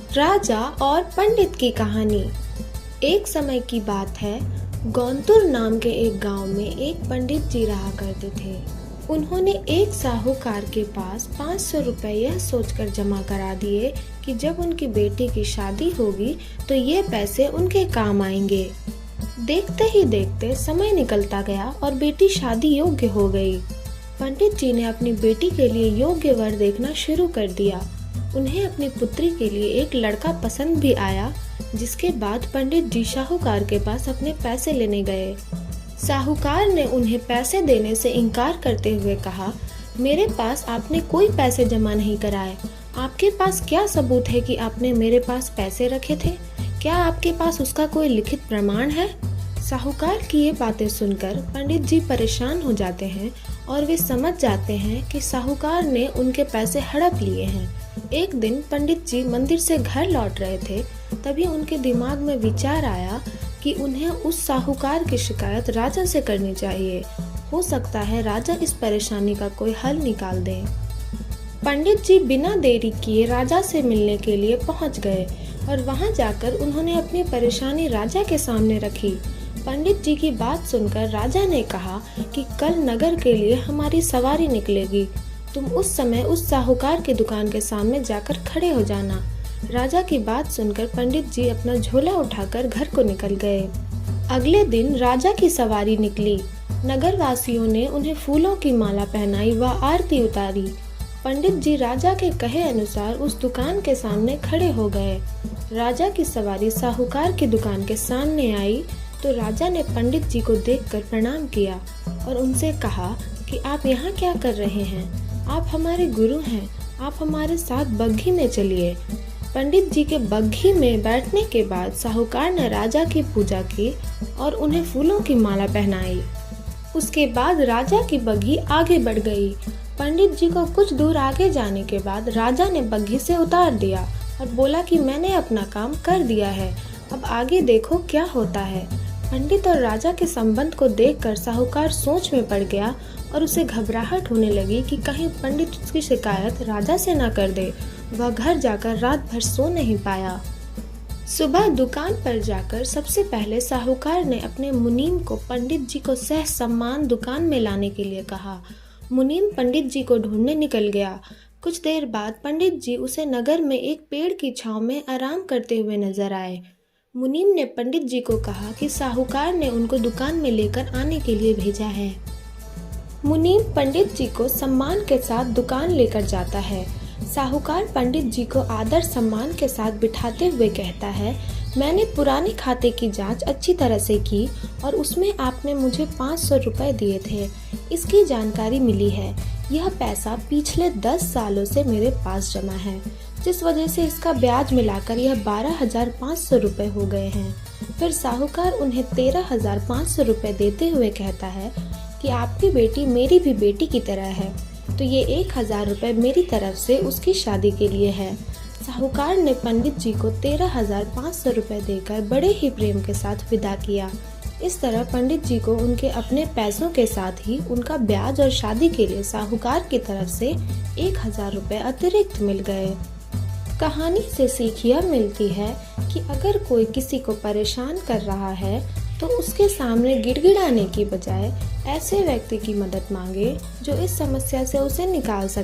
राजा और पंडित की कहानी। एक समय की बात है, गौंतुर नाम के एक गांव में एक पंडित जी रहा करते थे। उन्होंने एक साहूकार के पास 500 रुपए यह सोचकर जमा करा दिए कि जब उनकी बेटी की शादी होगी तो ये पैसे उनके काम आएंगे। देखते ही देखते समय निकलता गया और बेटी शादी योग्य हो गई। पंडित जी ने अपनी बेटी के लिए योग्य वर देखना शुरू कर दिया। उन्हें अपनी पुत्री के लिए एक लड़का पसंद भी आया, जिसके बाद पंडित जी साहूकार के पास अपने पैसे लेने गए। साहूकार ने उन्हें पैसे देने से इनकार करते हुए कहा, मेरे पास आपने कोई पैसे जमा नहीं कराए। आपके पास क्या सबूत है कि आपने मेरे पास पैसे रखे थे? क्या आपके पास उसका कोई लिखित प्रमाण है? साहूकार की ये बातें सुनकर पंडित जी परेशान हो जाते हैं और वे समझ जाते हैं कि साहूकार ने उनके पैसे हड़प लिए हैं। एक दिन पंडित जी मंदिर से घर लौट रहे थे, तभी उनके दिमाग में विचार आया कि उन्हें उस साहूकार की शिकायत राजा से करनी चाहिए। हो सकता है राजा इस परेशानी का कोई हल निकाल दें। पंडित जी बिना देरी किए राजा से मिलने के लिए पहुंच गए और वहां जाकर उन्होंने अपनी परेशानी राजा के सामने रखी। पंडित जी की बात सुनकर राजा ने कहा कि कल नगर के लिए हमारी सवारी निकलेगी। तुम उस समय उस साहूकार की दुकान के सामने जाकर खड़े हो जाना। राजा की बात सुनकर पंडित जी अपना झोला उठाकर घर को निकल गए। अगले दिन राजा की सवारी निकली। नगर वासियों ने उन्हें फूलों की माला पहनाई व आरती उतारी। पंडित जी राजा के कहे अनुसार उस दुकान के सामने खड़े हो गए। राजा की सवारी साहूकार की दुकान के सामने आई तो राजा ने पंडित जी को देखकर प्रणाम किया और उनसे कहा कि आप यहाँ क्या कर रहे हैं? आप हमारे गुरु हैं, आप हमारे साथ बग्घी में चलिए। पंडित जी के बग्घी में बैठने के बाद साहूकार ने राजा की पूजा की और उन्हें फूलों की माला पहनाई। उसके बाद राजा की बग्घी आगे बढ़ गई। पंडित जी को कुछ दूर आगे जाने के बाद राजा ने बग्घी से उतार दिया और बोला कि मैंने अपना काम कर दिया है, अब आगे देखो क्या होता है। पंडित और राजा के संबंध को देखकर साहूकार सोच में पड़ गया और उसे घबराहट होने लगी कि कहीं पंडित उसकी शिकायत राजा से न कर दे। वह घर जाकर रात भर सो नहीं पाया। सुबह दुकान पर जाकर सबसे पहले साहूकार ने अपने मुनीम को पंडित जी को सह सम्मान दुकान में लाने के लिए कहा। मुनीम पंडित जी को ढूंढने निकल गया। कुछ देर बाद पंडित जी उसे नगर में एक पेड़ की छांव में आराम करते हुए नजर आए। मुनीम ने पंडित जी को कहा कि साहूकार ने उनको दुकान में लेकर आने के लिए भेजा है। मुनीम पंडित जी को सम्मान के साथ दुकान लेकर जाता है। साहूकार पंडित जी को आदर सम्मान के साथ बिठाते हुए कहता है, मैंने पुराने खाते की जांच अच्छी तरह से की और उसमें आपने मुझे 500 रुपए दिए थे। इसकी जानकारी मिली है। यह पैसा पिछले 10 सालों से मेरे पास जमा है, जिस वजह से इसका ब्याज मिलाकर यह 12,500 रुपए हो गए हैं। फिर साहूकार उन्हें 13,500 रुपए देते हुए कहता है कि आपकी बेटी मेरी भी बेटी की तरह है, तो ये 1,000 रुपए मेरी तरफ से उसकी शादी के लिए है। साहूकार ने पंडित जी को 13,500 रुपए देकर बड़े ही प्रेम के साथ विदा किया। इस तरह पंडित जी को उनके अपने पैसों के साथ ही उनका ब्याज और शादी के लिए साहूकार की तरफ से 1,000 रुपए अतिरिक्त मिल गए। कहानी से सीख यह मिलती है कि अगर कोई किसी को परेशान कर रहा है तो उसके सामने गिड़गिड़ाने की बजाय ऐसे व्यक्ति की मदद मांगे जो इस समस्या से उसे निकाल सके।